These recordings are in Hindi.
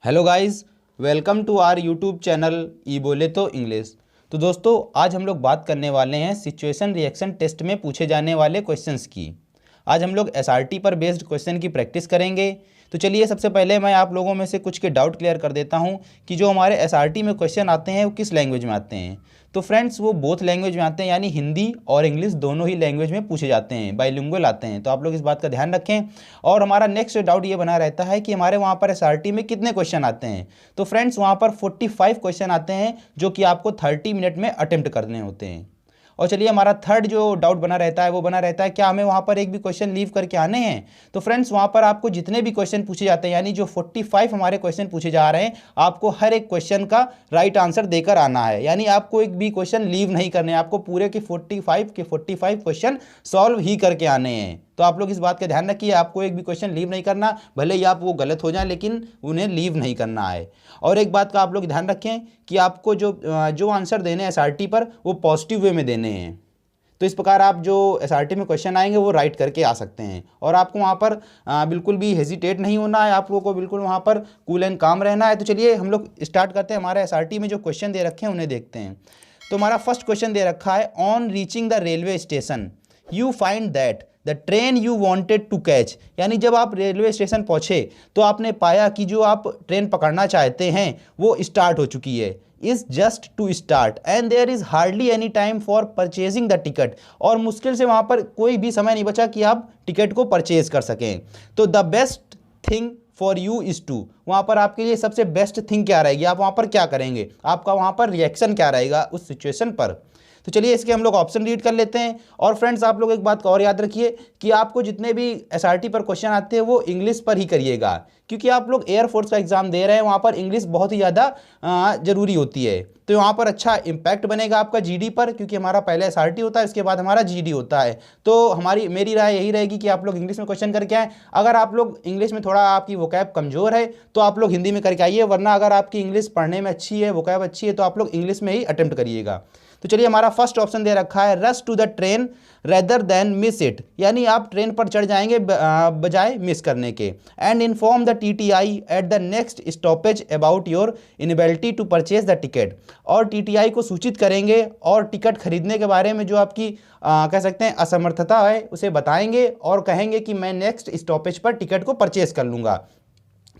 Hello guys, welcome to our YouTube channel ई बोले तो इंग्लिश। तो दोस्तों, आज हम लोग बात करने वाले हैं सिचुएशन रिएक्शन टेस्ट में पूछे जाने वाले क्वेश्चंस की। आज हम लोग एसआरटी पर बेस्ड क्वेश्चन की प्रैक्टिस करेंगे। तो चलिए, सबसे पहले मैं आप लोगों में से कुछ के डाउट क्लियर कर देता हूं कि जो हमारे एसआरटी में क्वेश्चन आते हैं वो किस लैंग्वेज में आते हैं। तो फ्रेंड्स, वो बोथ लैंग्वेज में आते हैं, यानी हिंदी और इंग्लिश दोनों ही लैंग्वेज में पूछे जाते हैं, बाइलिंगुअल आते हैं। तो आप लोग इस बात का ध्यान रखें। और हमारा नेक्स्ट डाउट ये बना रहता है कि हमारे वहाँ पर एसआरटी में कितने क्वेश्चन आते हैं। तो फ्रेंड्स, वहाँ पर 45 क्वेश्चन आते हैं जो कि आपको 30 मिनट में अटेम्प्ट करने होते हैं। और चलिए, हमारा थर्ड जो डाउट बना रहता है वो बना रहता है क्या हमें वहाँ पर एक भी क्वेश्चन लीव करके आने हैं। तो फ्रेंड्स, वहाँ पर आपको जितने भी क्वेश्चन पूछे जाते हैं, यानी जो 45 हमारे क्वेश्चन पूछे जा रहे हैं, आपको हर एक क्वेश्चन का राइट आंसर देकर आना है। यानी आपको एक भी क्वेश्चन लीव नहीं करने हैं, आपको पूरे के 45 क्वेश्चन सॉल्व ही करके आने हैं। तो आप लोग इस बात का ध्यान रखिए, आपको एक भी क्वेश्चन लीव नहीं करना, भले ही आप वो गलत हो जाए लेकिन उन्हें लीव नहीं करना है। और एक बात का आप लोग ध्यान रखें कि आपको जो आंसर देने हैं एसआरटी पर, वो पॉजिटिव वे में देने हैं। तो इस प्रकार आप जो एसआरटी में क्वेश्चन आएंगे वो राइट करके आ सकते हैं। और आपको वहाँ पर बिल्कुल भी हेजिटेट नहीं होना है, आप लोगों को बिल्कुल वहाँ पर कूल एंड काम रहना है। तो चलिए, हम लोग स्टार्ट करते हैं। हमारे एसआरटी में जो क्वेश्चन दे रखे हैं उन्हें देखते हैं। तो हमारा फर्स्ट क्वेश्चन दे रखा है, on reaching the railway station you find that the train you wanted to catch. यानी जब आप रेलवे स्टेशन पहुंचे तो आपने पाया कि जो आप ट्रेन पकड़ना चाहते हैं वो स्टार्ट हो चुकी है, is just to start and there is hardly any time for purchasing the ticket. और मुश्किल से वहाँ पर कोई भी समय नहीं बचा कि आप टिकट को परचेज कर सकें। तो the best thing for you is to, वहाँ पर आपके लिए सबसे बेस्ट थिंग क्या रहेगी, आप वहाँ पर क्या करेंगे, आपका वहाँ पर रिएक्शन क्या रहेगा उस सिचुएशन पर। तो चलिए, इसके हम लोग ऑप्शन रीड कर लेते हैं। और फ्रेंड्स, आप लोग एक बात का और याद रखिए कि आपको जितने भी एसआरटी पर क्वेश्चन आते हैं वो इंग्लिश पर ही करिएगा, क्योंकि आप लोग एयरफोर्स का एग्जाम दे रहे हैं, वहाँ पर इंग्लिश बहुत ही ज़्यादा ज़रूरी होती है। तो वहाँ पर अच्छा इम्पैक्ट बनेगा आपका जीडी पर, क्योंकि हमारा पहले एसआरटी होता है, इसके बाद हमारा जीडी होता है। तो मेरी राय यही रहेगी कि आप लोग इंग्लिश में क्वेश्चन करके आएँ। अगर आप लोग इंग्लिश में थोड़ा आपकी वोकैब कमज़ोर है तो आप लोग हिंदी में करके आइए, वरना अगर आपकी इंग्लिश पढ़ने में अच्छी है, वोकैब अच्छी है, तो आप लोग इंग्लिश में ही अटेम्प्ट करिएगा। तो चलिए, हमारा फर्स्ट ऑप्शन दे रखा है, rush to the train rather than miss it. यानी आप ट्रेन पर चढ़ जाएंगे बजाय मिस करने के। And inform the TTI at the next stoppage about your inability to purchase the ticket. और टीटीआई को सूचित करेंगे और टिकट खरीदने के बारे में जो आपकी कह सकते हैं असमर्थता है उसे बताएंगे और कहेंगे कि मैं नेक्स्ट स्टॉपेज पर टिकट को परचेज कर लूँगा।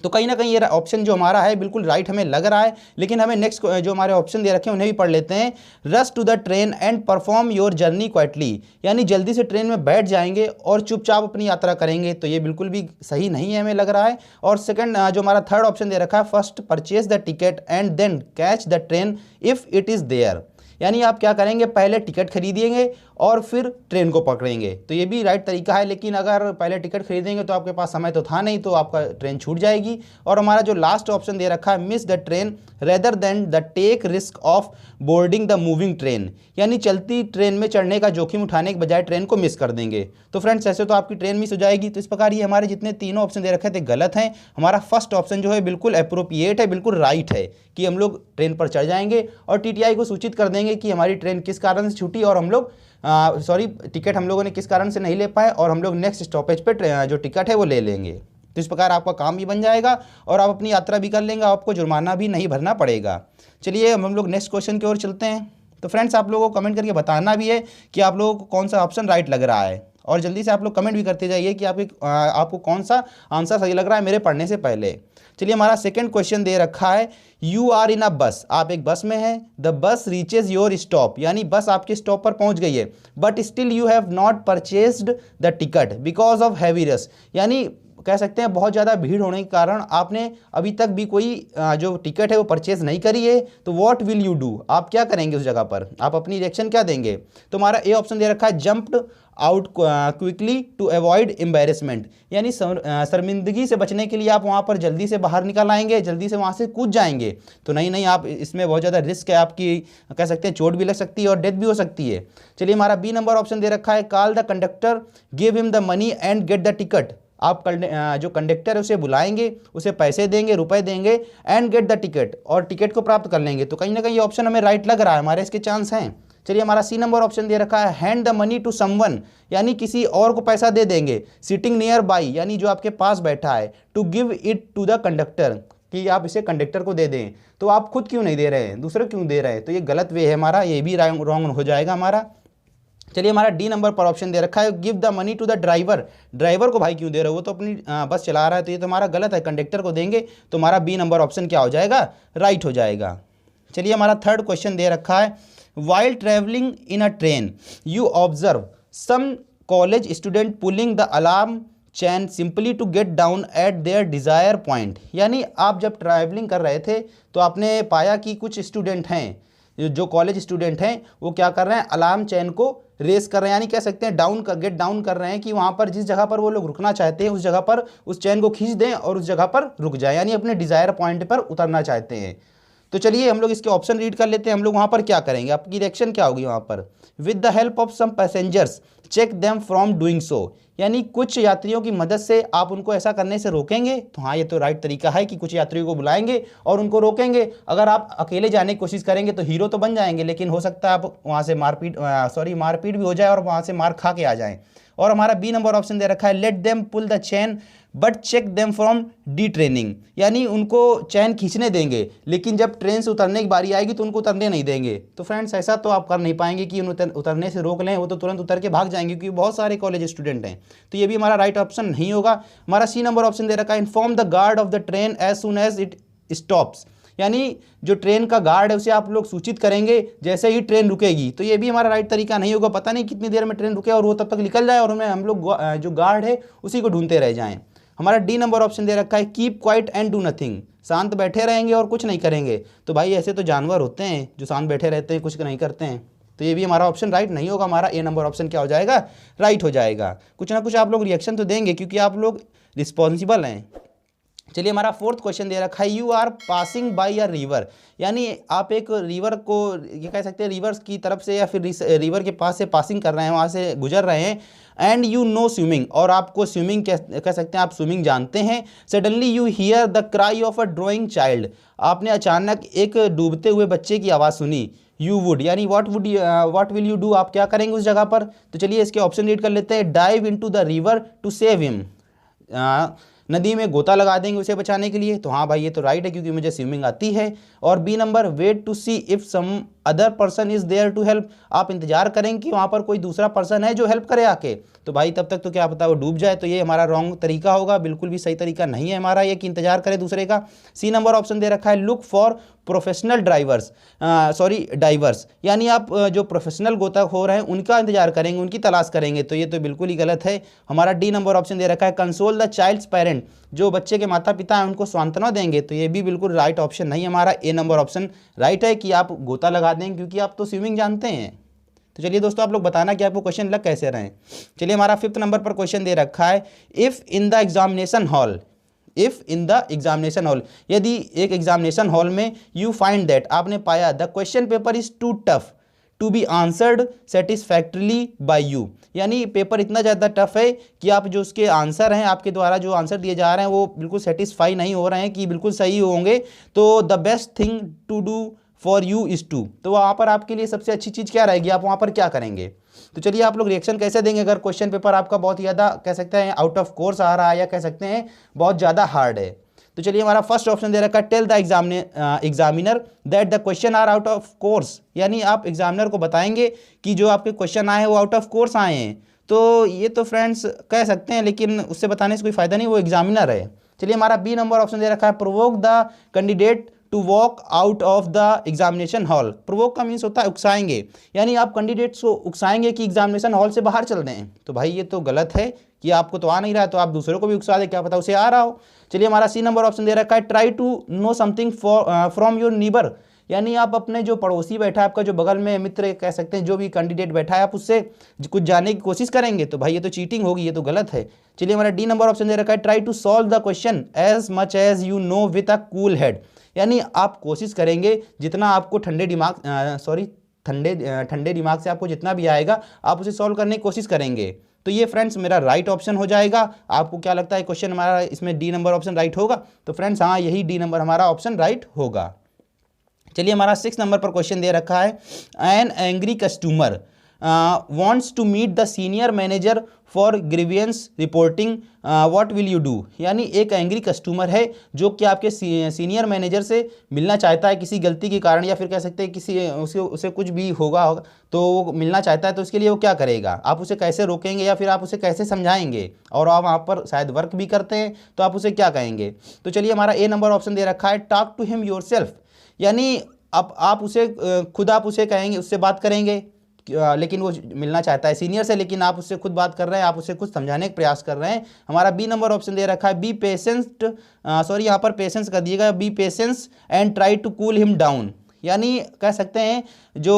तो कहीं ना कहीं ये ऑप्शन जो हमारा है बिल्कुल राइट हमें लग रहा है। लेकिन हमें नेक्स्ट जो हमारे ऑप्शन दे रखे हैं उन्हें भी पढ़ लेते हैं। Rush to the train and perform your journey quietly. यानी जल्दी से ट्रेन में बैठ जाएंगे और चुपचाप अपनी यात्रा करेंगे। तो ये बिल्कुल भी सही नहीं है, हमें लग रहा है। और सेकंड जो हमारा थर्ड ऑप्शन दे रखा है, first purchase the ticket and then catch the train if it is there. यानी आप क्या करेंगे, पहले टिकट खरीदेंगे और फिर ट्रेन को पकड़ेंगे। तो ये भी राइट तरीका है, लेकिन अगर पहले टिकट खरीदेंगे तो आपके पास समय तो था नहीं, तो आपका ट्रेन छूट जाएगी। और हमारा जो लास्ट ऑप्शन दे रखा है, miss the train rather than the take risk of boarding the moving train. यानी चलती ट्रेन में चढ़ने का जोखिम उठाने के बजाय ट्रेन को मिस कर देंगे। तो फ्रेंड्स, ऐसे तो आपकी ट्रेन मिस हो जाएगी। तो इस प्रकार ये हमारे जितने तीनों ऑप्शन दे रखे थे गलत हैं। हमारा फर्स्ट ऑप्शन जो है बिल्कुल अप्रोप्रिएट है, बिल्कुल राइट है कि हम लोग ट्रेन पर चढ़ जाएंगे और टीटीआई को सूचित कर देंगे कि हमारी ट्रेन किस कारण से छूटी और हम लोग टिकट हम लोगों ने किस कारण से नहीं ले पाए, और हम लोग नेक्स्ट स्टॉपेज पे जो टिकट है वो ले लेंगे। तो इस प्रकार आपका काम भी बन जाएगा और आप अपनी यात्रा भी कर लेंगे, आपको जुर्माना भी नहीं भरना पड़ेगा। चलिए, हम लोग नेक्स्ट क्वेश्चन की ओर चलते हैं। तो फ्रेंड्स, आप लोगों को कमेंट करके बताना भी है कि आप लोगों को कौन सा ऑप्शन राइट लग रहा है, और जल्दी से आप लोग कमेंट भी करते जाइए कि आपको कौन सा आंसर सही लग रहा है मेरे पढ़ने से पहले। चलिए, हमारा सेकंड क्वेश्चन दे रखा है, यू आर इन अ बस। आप एक बस में हैं, the bus reaches your stop. यानी बस आपके स्टॉप पर पहुंच गई है, but still you have not purchased the ticket because of heavy rush. यानी कह सकते हैं बहुत ज़्यादा भीड़ होने के कारण आपने अभी तक भी कोई जो टिकट है वो परचेज नहीं करी है। तो व्हाट विल यू डू, आप क्या करेंगे उस जगह पर, आप अपनी रिएक्शन क्या देंगे। तो हमारा ए ऑप्शन दे रखा है, jumped out quickly to avoid embarrassment. यानी शर्मिंदगी से बचने के लिए आप वहाँ पर जल्दी से बाहर निकल आएंगे, जल्दी से वहाँ से कूद जाएंगे। तो नहीं, आप इसमें बहुत ज़्यादा रिस्क है, आपकी कह सकते हैं चोट भी लग सकती है और डेथ भी हो सकती है। चलिए, हमारा बी नंबर ऑप्शन दे रखा है, call the conductor give him the money and get the ticket. आप जो कंडक्टर है उसे बुलाएंगे, उसे पैसे देंगे, रुपए देंगे, एंड गेट द टिकट, और टिकट को प्राप्त कर लेंगे। तो कहीं ना कहीं ये ऑप्शन हमें राइट लग रहा है, हमारे इसके चांस हैं। चलिए, हमारा सी नंबर ऑप्शन दे रखा है, hand the money to someone. यानी किसी और को पैसा दे देंगे, सिटिंग नियर बाई, यानी जो आपके पास बैठा है, to give it to the conductor. कि आप इसे कंडक्टर को दे दें, तो आप खुद क्यों नहीं दे रहे हैं, दूसरे क्यों दे रहे हैं, तो ये गलत वे है हमारा, ये भी रॉन्ग हो जाएगा हमारा। चलिए हमारा डी नंबर पर ऑप्शन दे रखा है give the money to the driver, driver को भाई क्यों दे रहे हो, वो तो अपनी बस चला रहा है, तो ये तो हमारा गलत है, कंडक्टर को देंगे, तो हमारा बी नंबर ऑप्शन क्या हो जाएगा, राइट हो जाएगा। चलिए हमारा थर्ड क्वेश्चन दे रखा है while travelling in a train you observe some college student pulling the alarm chain simply to get down at their desire point, यानी आप जब ट्रैवलिंग कर रहे थे तो आपने पाया कि कुछ स्टूडेंट हैं, जो कॉलेज स्टूडेंट हैं, वो क्या कर रहे हैं, अलार्म चैन को रेस कर रहे हैं, यानी कह सकते हैं गेट डाउन कर रहे हैं कि वहाँ पर जिस जगह पर वो लोग रुकना चाहते हैं उस जगह पर उस चैन को खींच दें और उस जगह पर रुक जाए, यानी अपने डिज़ायर पॉइंट पर उतरना चाहते हैं। तो चलिए हम लोग इसके ऑप्शन रीड कर लेते हैं, हम लोग वहाँ पर क्या करेंगे, आपकी रिएक्शन क्या होगी वहाँ पर, with the help of some passengers check them from doing so, यानी कुछ यात्रियों की मदद से आप उनको ऐसा करने से रोकेंगे, तो हाँ ये तो राइट तरीका है कि कुछ यात्रियों को बुलाएंगे और उनको रोकेंगे। अगर आप अकेले जाने की कोशिश करेंगे तो हीरो तो बन जाएंगे, लेकिन हो सकता है आप वहाँ से मारपीट भी हो जाए और वहाँ से मार खा के आ जाएं। और हमारा बी नंबर ऑप्शन दे रखा है let them pull the chain but check them from detraining, यानी उनको चैन खींचने देंगे लेकिन जब ट्रेन से उतरने की बारी आएगी तो उनको उतरने नहीं देंगे। तो फ्रेंड्स ऐसा तो आप कर नहीं पाएंगे कि उन्हें उतरने से रोक लें, वो तो तुरंत उतर के भाग जाएंगे क्योंकि बहुत सारे कॉलेज स्टूडेंट हैं। तो ये भी हमारा राइट ऑप्शन नहीं होगा। हमारा सी नंबर ऑप्शन दे रखा है inform the guard of the train as soon as it stops, यानी जो ट्रेन का गार्ड है उसे आप लोग सूचित करेंगे जैसे ही ट्रेन रुकेगी, तो ये भी हमारा राइट तरीका नहीं होगा। पता नहीं कितनी देर में ट्रेन रुके और वो तब तक निकल जाए और हम लोग जो गार्ड है उसी को ढूंढते रह जाएं। हमारा डी नंबर ऑप्शन दे रखा है keep quiet and do nothing, शांत बैठे रहेंगे और कुछ नहीं करेंगे, तो भाई ऐसे तो जानवर होते हैं जो शांत बैठे रहते हैं कुछ नहीं करते हैं, तो ये भी हमारा ऑप्शन राइट नहीं होगा। हमारा ए नंबर ऑप्शन क्या हो जाएगा, राइट हो जाएगा। कुछ ना कुछ आप लोग रिएक्शन तो देंगे क्योंकि आप लोग रिस्पॉन्सिबल हैं। चलिए हमारा फोर्थ क्वेश्चन दे रखा है you are passing by a river, यानी आप एक रिवर को ये कह सकते हैं रिवर्स की तरफ से या फिर रिवर के पास से पासिंग कर रहे हैं, वहाँ से गुजर रहे हैं, एंड यू नो स्विमिंग, और आपको स्विमिंग कह सकते हैं आप स्विमिंग जानते हैं। Suddenly you here the cry of a drawing child, आपने अचानक एक डूबते हुए बच्चे की आवाज़ सुनी। यू वुड, यानी व्हाट विल यू डू, आप क्या करेंगे उस जगह पर। तो चलिए इसके ऑप्शन रीड कर लेते हैं dive into the river to save him, नदी में गोता लगा देंगे उसे बचाने के लिए, तो हाँ भाई ये तो राइट है क्योंकि मुझे स्विमिंग आती है। और B number wait to see if some other person is there to help, आप इंतजार करेंगे कि वहाँ पर कोई दूसरा पर्सन है जो हेल्प करे आके, तो भाई तब तक तो क्या पता वो डूब जाए, तो ये हमारा रॉन्ग तरीका होगा, बिल्कुल भी सही तरीका नहीं है हमारा ये कि इंतजार करे दूसरे का। सी नंबर ऑप्शन दे रखा है लुक फॉर प्रोफेशनल डाइवर्स, यानी आप जो प्रोफेशनल गोताखोर हैं उनका इंतजार करेंगे, उनकी तलाश करेंगे, तो ये तो बिल्कुल ही गलत है। हमारा डी नंबर ऑप्शन दे रखा है कंसोल द चाइल्ड्स पेरेंट, जो बच्चे के माता पिता हैं उनको सांत्वना देंगे, तो ये भी बिल्कुल राइट ऑप्शन नहीं, हमारा ए नंबर ऑप्शन राइट है कि आप गोता लगा देंगे क्योंकि आप तो स्विमिंग जानते हैं। तो चलिए दोस्तों आप लोग बताना कि आपको क्वेश्चन लग कैसे रहे हैं। चलिए हमारा फिफ्थ नंबर पर क्वेश्चन दे रखा है if in the examination hall, यदि एक एग्जामिनेशन हॉल में यू फाइंड दैट, आपने पाया the question paper is too tough to be answered satisfactorily by you, यानी पेपर इतना ज़्यादा टफ है कि आप जो उसके आंसर हैं आपके द्वारा जो आंसर दिए जा रहे हैं वो बिल्कुल सेटिस्फाई नहीं हो रहे हैं कि बिल्कुल सही होंगे, तो the best thing to do for you is to, तो वहाँ पर आपके लिए सबसे अच्छी चीज़ क्या रहेगी, आप वहाँ पर क्या करेंगे। तो चलिए आप लोग रिएक्शन कैसे देंगे अगर क्वेश्चन पेपर आपका बहुत ज़्यादा कह सकते हैं आउट ऑफ कोर्स आ रहा है या कह सकते हैं बहुत ज़्यादा हार्ड है। तो चलिए हमारा फर्स्ट ऑप्शन दे रखा है tell the examiner that the question are out of course, यानी आप एग्जामिनर को बताएंगे कि जो आपके क्वेश्चन आए हैं वो आउट ऑफ कोर्स आए हैं, तो ये तो फ्रेंड्स कह सकते हैं लेकिन उससे बताने से कोई फ़ायदा नहीं, वो एग्जामिनर है। चलिए हमारा बी नंबर ऑप्शन दे रखा है provoke the candidate to walk out of the examination hall, provoke का मीन्स होता है उकसाएंगे, यानी आप कैंडिडेट्स को उकसाएंगे कि एग्जामिनेशन हॉल से बाहर चल दें, तो भाई ये तो गलत है कि आपको तो आ नहीं रहा है तो आप दूसरों को भी उकसा दे, क्या पता उसे आ रहा हो। चलिए हमारा सी नंबर ऑप्शन दे रखा है try to know something from your neighbour, यानी आप अपने जो पड़ोसी बैठा है आपका जो बगल में मित्र कह सकते हैं जो भी कैंडिडेट बैठा है आप उससे कुछ जानने की कोशिश करेंगे, तो भाई ये तो चीटिंग होगी, ये तो गलत है। चलिए हमारा डी नंबर ऑप्शन दे रखा है try to solve the question as much as you know with a cool head, यानी आप कोशिश करेंगे जितना आपको ठंडे दिमाग से आपको जितना भी आएगा आप उसे सॉल्व करने की कोशिश करेंगे, तो ये फ्रेंड्स मेरा राइट ऑप्शन हो जाएगा। आपको क्या लगता है क्वेश्चन हमारा इसमें डी नंबर ऑप्शन राइट होगा, तो फ्रेंड्स हाँ यही डी नंबर हमारा ऑप्शन राइट होगा। चलिए हमारा 6 नंबर पर क्वेश्चन दे रखा है an angry customer wants to meet the senior manager for grievance reporting what will you do. यानी एक एंग्री कस्टमर है जो कि आपके सीनियर मैनेजर से मिलना चाहता है किसी गलती के कारण, या फिर कह सकते हैं किसी उसे कुछ भी होगा तो वो मिलना चाहता है, तो उसके लिए वो क्या करेगा, आप उसे कैसे रोकेंगे या फिर आप उसे कैसे समझाएंगे, और आप वहाँ पर शायद वर्क भी करते हैं तो आप उसे क्या कहेंगे। तो चलिए हमारा ए नंबर ऑप्शन दे रखा है टॉक टू हिम योरसेल्फ। यानी आप उसे खुद आप उसे कहेंगे, उससे बात करेंगे, लेकिन वो मिलना चाहता है सीनियर से, लेकिन आप उससे खुद बात कर रहे हैं, आप उसे कुछ समझाने का प्रयास कर रहे हैं। हमारा बी नंबर ऑप्शन दे रखा है बी पेशेंट, सॉरी यहाँ पर पेशेंस कर दिएगा, be patience and try to cool him down. यानी कह सकते हैं जो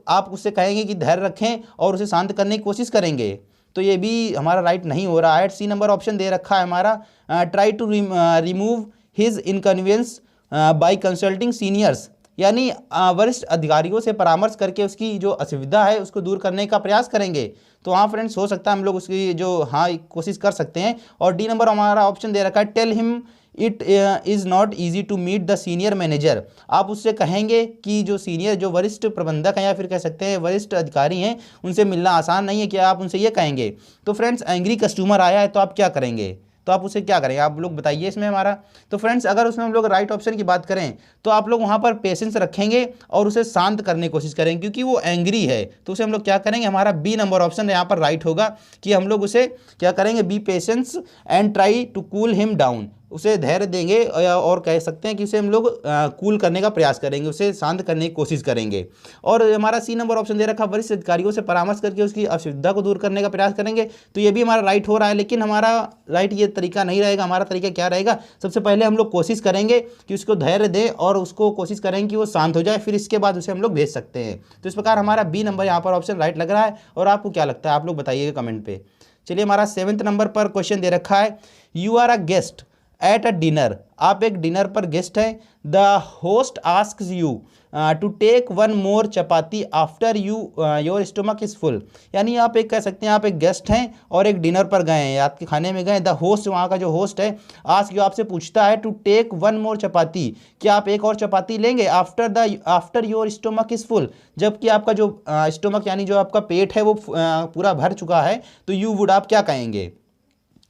आप उससे कहेंगे कि धैर्य रखें और उसे शांत करने की कोशिश करेंगे, तो ये भी हमारा राइट नहीं हो रहा है। सी नंबर ऑप्शन दे रखा है हमारा try to remove his inconvenience by consulting seniors. यानी वरिष्ठ अधिकारियों से परामर्श करके उसकी जो असुविधा है उसको दूर करने का प्रयास करेंगे। तो हाँ फ्रेंड्स, हो सकता है हम लोग उसकी जो हाँ कोशिश कर सकते हैं। और डी नंबर हमारा ऑप्शन दे रखा है tell him it is not easy to meet the senior manager. आप उससे कहेंगे कि जो सीनियर जो वरिष्ठ प्रबंधक हैं या फिर कह सकते हैं वरिष्ठ अधिकारी हैं, उनसे मिलना आसान नहीं है, क्या आप उनसे ये कहेंगे। तो फ्रेंड्स, एंग्री कस्टमर आया है तो आप क्या करेंगे, तो आप उसे क्या करेंगे, आप लोग बताइए इसमें हमारा। तो फ्रेंड्स, अगर उसमें हम लोग राइट ऑप्शन की बात करें तो आप लोग वहाँ पर पेशेंस रखेंगे और उसे शांत करने की कोशिश करेंगे, क्योंकि वो एंग्री है। तो उसे हम लोग क्या करेंगे, हमारा बी नंबर ऑप्शन यहाँ पर राइट होगा कि हम लोग उसे क्या करेंगे, be patience and try to cool him down. उसे धैर्य देंगे और कह सकते हैं कि उसे हम लोग कूल करने का प्रयास करेंगे, उसे शांत करने की कोशिश करेंगे। और हमारा सी नंबर ऑप्शन दे रखा वरिष्ठ अधिकारियों से परामर्श करके उसकी असुविधा को दूर करने का प्रयास करेंगे। तो ये भी हमारा राइट हो रहा है, लेकिन हमारा राइट ये तरीका नहीं रहेगा। हमारा तरीका क्या रहेगा, सबसे पहले हम लोग कोशिश करेंगे कि उसको धैर्य दें और उसको कोशिश करेंगे कि वो शांत हो जाए, फिर इसके बाद उसे हम लोग भेज सकते हैं। तो इस प्रकार हमारा बी नंबर यहाँ पर ऑप्शन राइट लग रहा है। और आपको क्या लगता है, आप लोग बताइएगा कमेंट पे। चलिए हमारा 7th नंबर पर क्वेश्चन दे रखा है you are a guest at a dinner. आप एक डिनर पर गेस्ट हैं। The host asks you to take one more chapati after your stomach is full. यानी आप एक कह सकते हैं आप एक गेस्ट हैं और एक डिनर पर गए हैं, आपके खाने में गए। द होस्ट, वहाँ का जो होस्ट है, आस्क यू, आपसे पूछता है टू टेक वन मोर चपाती, क्या आप एक और चपाती लेंगे, after your stomach is full, जबकि आपका जो स्टोमक यानी जो आपका पेट है वो पूरा भर चुका है। तो यू वुड, आप क्या कहेंगे।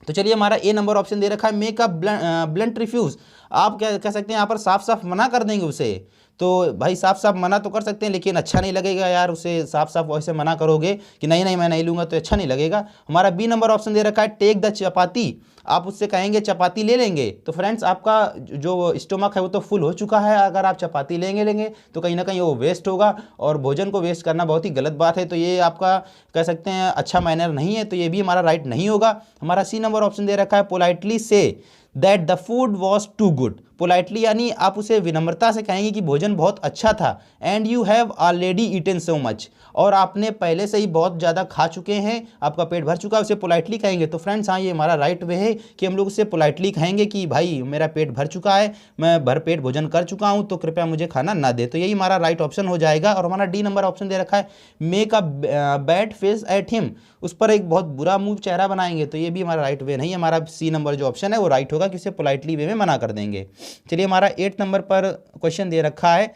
तो चलिए हमारा ए नंबर ऑप्शन दे रखा है मेक अ ब्लंट रिफ्यूज़। आप क्या कह सकते हैं यहाँ पर साफ साफ मना कर देंगे उसे। तो भाई साफ साफ मना तो कर सकते हैं, लेकिन अच्छा नहीं लगेगा यार, उसे साफ साफ वैसे मना करोगे कि नहीं नहीं मैं नहीं लूँगा, तो अच्छा नहीं लगेगा। हमारा बी नंबर ऑप्शन दे रखा है टेक द चपाती। आप उससे कहेंगे चपाती ले लेंगे। तो फ्रेंड्स, आपका जो स्टोमक है वो तो फुल हो चुका है, अगर आप चपाती लेंगे तो कहीं ना कहीं वो वेस्ट होगा, और भोजन को वेस्ट करना बहुत ही गलत बात है। तो ये आपका कह सकते हैं अच्छा मैनर नहीं है, तो ये भी हमारा राइट नहीं होगा। हमारा सी नंबर ऑप्शन दे रखा है politely say that the food was too good. Politely यानी आप उसे विनम्रता से कहेंगे कि भोजन बहुत अच्छा था। And you have already eaten so much, और आपने पहले से ही बहुत ज़्यादा खा चुके हैं, आपका पेट भर चुका है, उसे पोलाइटली कहेंगे। तो फ्रेंड्स, हाँ ये हमारा राइट वे है कि हम लोग उससे पोलाइटली कहेंगे कि भाई मेरा पेट भर चुका है, मैं भरपेट भोजन कर चुका हूँ, तो कृपया मुझे खाना ना दे। तो यही हमारा राइट ऑप्शन हो जाएगा। और हमारा डी नंबर ऑप्शन दे रखा है make a bad face at him, उस पर एक बहुत बुरा मुंह चेहरा बनाएंगे। तो ये भी हमारा राइट वे नहीं है। हमारा सी नंबर जो ऑप्शन है वो राइट होगा कि उसे पोलाइटली वे में मना कर देंगे। चलिए हमारा 8 नंबर पर क्वेश्चन दे रखा है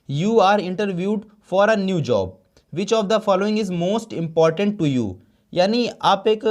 you are interviewed for a new job, which of the following is most important to you. यानी आप एक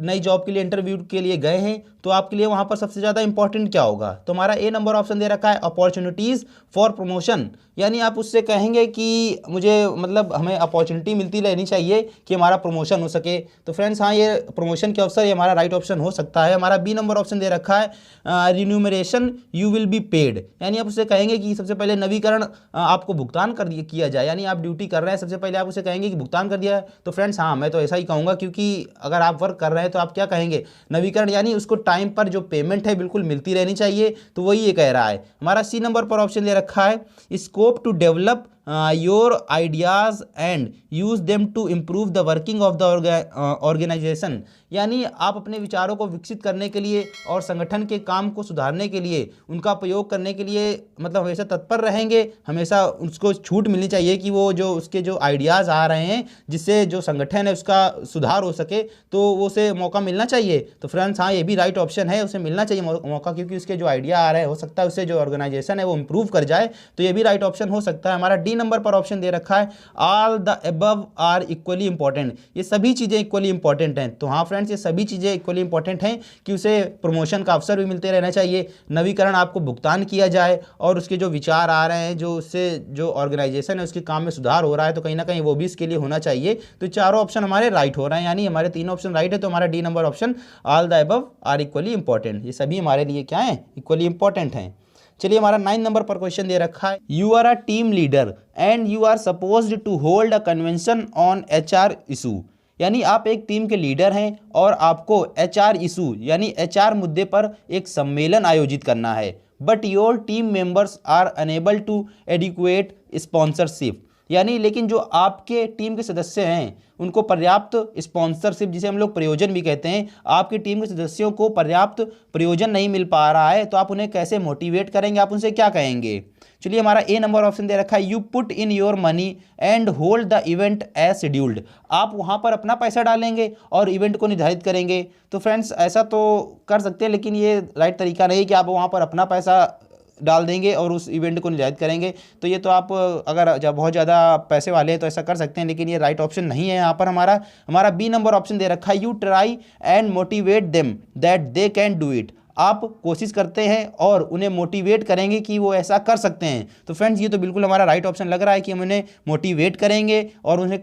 नई जॉब के लिए इंटरव्यू के लिए गए हैं, तो आपके लिए वहाँ पर सबसे ज़्यादा इंपॉर्टेंट क्या होगा। तो हमारा ए नंबर ऑप्शन दे रखा है अपॉर्चुनिटीज़ फॉर प्रमोशन। यानी आप उससे कहेंगे कि मुझे मतलब हमें अपॉर्चुनिटी मिलती रहनी चाहिए कि हमारा प्रमोशन हो सके। तो फ्रेंड्स, हाँ ये प्रमोशन के अवसर ये हमारा राइट ऑप्शन हो सकता है। हमारा बी नंबर ऑप्शन दे रखा है remuneration you will be paid. यानी आप उससे कहेंगे कि सबसे पहले नवीकरण आपको भुगतान किया जाए। यानी आप ड्यूटी कर रहे हैं, सबसे पहले आप उसे कहेंगे कि भुगतान कर दिया है। तो फ्रेंड्स, हाँ मैं तो ऐसा ही कहूँगा, क्योंकि अगर आप वर्क कर रहे हैं तो आप क्या कहेंगे, नवीकरण, यानी उसको टाइम पर जो पेमेंट है बिल्कुल मिलती रहनी चाहिए। तो वही ये कह रहा है। हमारा सी नंबर पर ऑप्शन दे रखा है scope to develop your ideas and use them to improve the working of the organisation. यानी आप अपने विचारों को विकसित करने के लिए और संगठन के काम को सुधारने के लिए उनका प्रयोग करने के लिए मतलब हमेशा तत्पर रहेंगे। हमेशा उसको छूट मिलनी चाहिए कि वो जो उसके जो आइडियाज़ आ रहे हैं जिससे जो संगठन है उसका सुधार हो सके, तो वो उसे मौका मिलना चाहिए। तो फ्रेंड्स, हाँ ये भी राइट ऑप्शन है, उसे मिलना चाहिए मौका, क्योंकि उसके जो आइडिया आ रहे हैं हो सकता है उससे जो ऑर्गेनाइजेशन है वो इम्प्रूव कर जाए। तो ये भी राइट ऑप्शन हो सकता है। हमारा डी नंबर पर ऑप्शन दे रखा है all the above are equally important, ये सभी चीज़ें इक्वली इंपॉर्टेंट हैं। तो हाँ फ्रेंड्स, ये सभी चीज़ें इक्वली इंपॉर्टेंट हैं कि उसे प्रमोशन का अवसर भी मिलते रहना चाहिए, नवीकरण आपको भुगतान किया जाए, और उसके जो विचार आ रहे हैं, जो उससे जो ऑर्गेनाइजेशन है उसके काम में सुधार हो रहा है, तो कहीं ना कहीं वो भी इसके लिए होना चाहिए। तो चारों ऑप्शन हमारे राइट हो रहे हैं, यानी हमारे तीन ऑप्शन राइट है। तो हमारा D number option all the above are equally important, ये सभी हमारे लिए क्या है, इक्वली इंपॉर्टेंट हैं। चलिए हमारा 9 नंबर पर क्वेश्चन दे रखा है, you are a team leader and you are supposed to hold a convention on HR issue, यानी आप एक टीम के लीडर हैं और आपको HR इशू यानी HR मुद्दे पर एक सम्मेलन आयोजित करना है, but your team members are unable to adequate sponsorship, यानी लेकिन जो आपके टीम के सदस्य हैं उनको पर्याप्त स्पॉन्सरशिप, जिसे हम लोग प्रयोजन भी कहते हैं, आपकी टीम के सदस्यों को पर्याप्त प्रयोजन नहीं मिल पा रहा है, तो आप उन्हें कैसे मोटिवेट करेंगे, आप उनसे क्या कहेंगे। चलिए हमारा ए नंबर ऑप्शन दे रखा है, you put in your money and hold the event as scheduled, आप वहाँ पर अपना पैसा डालेंगे और इवेंट को निर्धारित करेंगे। तो फ्रेंड्स ऐसा तो कर सकते हैं, लेकिन ये राइट तरीका नहीं कि आप वहाँ पर अपना पैसा डाल देंगे और उस इवेंट को निर्धारित करेंगे। तो ये तो आप अगर जब बहुत ज़्यादा पैसे वाले हैं तो ऐसा कर सकते हैं, लेकिन ये राइट ऑप्शन नहीं है। यहाँ पर हमारा बी नंबर ऑप्शन दे रखा है, you try and motivate them that they can do it, आप कोशिश करते हैं और उन्हें मोटिवेट करेंगे कि वो ऐसा कर सकते हैं। तो फ्रेंड्स ये तो बिल्कुल हमारा राइट ऑप्शन लग रहा है कि हम उन्हें मोटिवेट करेंगे और उन्हें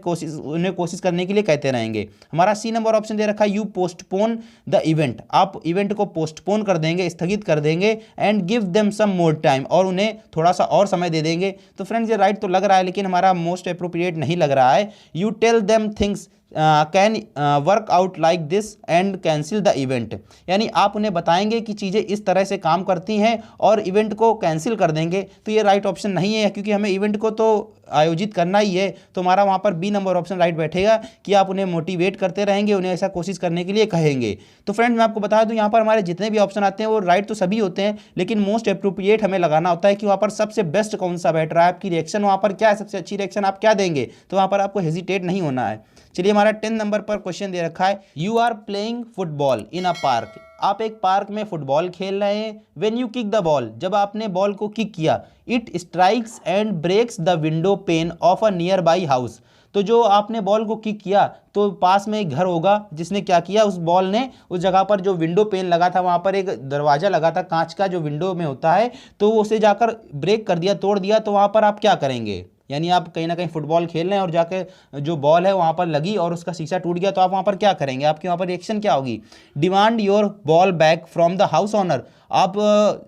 कोशिश करने के लिए कहते रहेंगे। हमारा सी नंबर ऑप्शन दे रखा है, यू पोस्टपोन द इवेंट, आप इवेंट को पोस्टपोन कर देंगे, स्थगित कर देंगे, and give them some more time, और उन्हें थोड़ा सा और समय दे देंगे। तो फ्रेंड्स ये राइट तो लग रहा है, लेकिन हमारा मोस्ट अप्रोप्रिएट नहीं लग रहा है। You tell them things can work out like this and cancel the event, यानी आप उन्हें बताएंगे कि चीज़ें इस तरह से काम करती हैं और इवेंट को कैंसिल कर देंगे। तो ये राइट ऑप्शन नहीं है, क्योंकि हमें इवेंट को तो आयोजित करना ही है। तो हमारा वहाँ पर बी नंबर ऑप्शन राइट बैठेगा कि आप उन्हें मोटिवेट करते रहेंगे, उन्हें ऐसा कोशिश करने के लिए कहेंगे। तो फ्रेंड्स मैं आपको बता दूं, यहाँ पर हमारे जितने भी ऑप्शन आते हैं वो राइट तो सभी होते हैं, लेकिन मोस्ट अप्रोप्रिएट हमें लगाना होता है कि वहाँ पर सबसे बेस्ट कौन सा बैठ रहा है, आपकी रिएक्शन वहाँ पर क्या है, सबसे अच्छी रिएक्शन आप क्या देंगे। तो वहाँ पर आपको हेजिटेट नहीं होना है। चलिए हमारा 10 नंबर पर क्वेश्चन दे रखा है, you are playing football in a park, आप एक पार्क में फुटबॉल खेल रहे हैं। When you kick the ball, जब आपने बॉल को किक किया, it strikes and breaks the window pane of a nearby house, तो जो आपने बॉल को किक किया तो पास में एक घर होगा जिसने क्या किया, उस बॉल ने उस जगह पर जो विंडो पेन लगा था, वहाँ पर एक दरवाज़ा लगा था कांच का जो विंडो में होता है, तो वो उसे जाकर ब्रेक कर दिया, तोड़ दिया। तो वहाँ पर आप क्या करेंगे, यानी आप कहीं ना कहीं फुटबॉल खेल रहे हैं और जाके जो बॉल है वहाँ पर लगी और उसका शीशा टूट गया, तो आप वहाँ पर क्या करेंगे, आपकी वहाँ पर रिएक्शन क्या होगी। Demand your ball back from the house owner, आप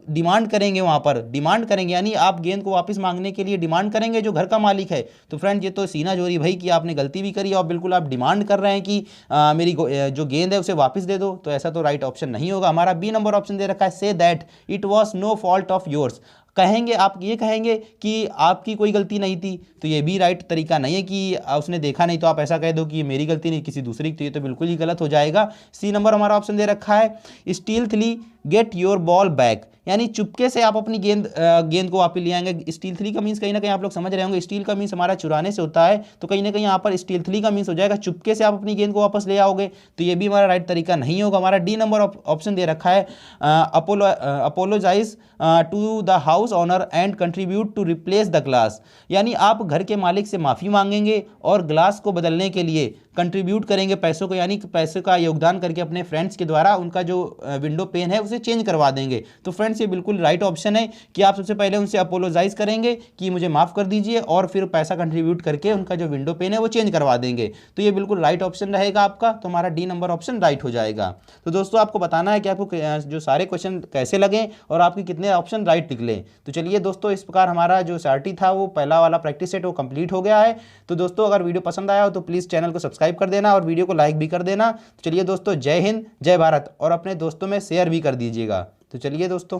डिमांड करेंगे, वहाँ पर डिमांड करेंगे, यानी आप गेंद को वापस मांगने के लिए डिमांड करेंगे जो घर का मालिक है। तो फ्रेंड ये तो सीना जोरी भाई कि आपने गलती भी करी और बिल्कुल आप डिमांड कर रहे हैं कि मेरी जो गेंद है उसे वापस दे दो। तो ऐसा तो राइट ऑप्शन नहीं होगा। हमारा बी नंबर ऑप्शन दे रखा है, say that it was no fault of yours, कहेंगे आप ये कहेंगे कि आपकी कोई गलती नहीं थी। तो ये भी राइट तरीका नहीं है कि उसने देखा नहीं तो आप ऐसा कह दो कि ये मेरी गलती नहीं किसी दूसरी की, तो ये तो बिल्कुल ही गलत हो जाएगा। सी नंबर हमारा ऑप्शन दे रखा है, स्टीलथली गेट योर बॉल बैक, यानी चुपके से आप अपनी गेंद को वापस ले आएंगे। स्टीलथली का मीन्स कहीं ना कहीं आप लोग समझ रहे होंगे, स्टील का मीन्स हमारा चुराने से होता है, तो कहीं ना कहीं यहाँ पर स्टीलथली का मीन्स हो जाएगा चुपके से आप अपनी गेंद को वापस ले आओगे। तो ये भी हमारा राइट तरीका नहीं होगा। हमारा डी नंबर ऑप्शन दे रखा है, apologise to the house owner and contribute to replace the glass, यानी आप घर के मालिक से माफ़ी मांगेंगे और ग्लास को बदलने के लिए कंट्रीब्यूट करेंगे पैसों को, यानी पैसों का योगदान करके अपने फ्रेंड्स के द्वारा उनका जो विंडो पेन है उसे चेंज करवा देंगे। तो फ्रेंड्स ये बिल्कुल राइट ऑप्शन है कि आप सबसे पहले उनसे अपोलोजाइज करेंगे कि मुझे माफ़ कर दीजिए और फिर पैसा कंट्रीब्यूट करके उनका जो विंडो पेन है वो चेंज करवा देंगे। तो ये बिल्कुल राइट ऑप्शन रहेगा आपका। तो हमारा डी नंबर ऑप्शन राइट हो जाएगा। तो दोस्तों आपको बताना है कि आपको जो सारे क्वेश्चन कैसे लगे और आपके कितने ऑप्शन राइट निकले। तो चलिए दोस्तों, इस प्रकार हमारा जो SRT था वो पहला वाला प्रैक्टिस सेट वो कंप्लीट हो गया है। तो दोस्तों अगर वीडियो पसंद आया हो तो प्लीज़ चैनल को सब्सक्राइब कर देना और वीडियो को लाइक भी कर देना। तो चलिए दोस्तों, जय हिंद जय भारत, और अपने दोस्तों में शेयर भी कर दीजिएगा। तो चलिए दोस्तों।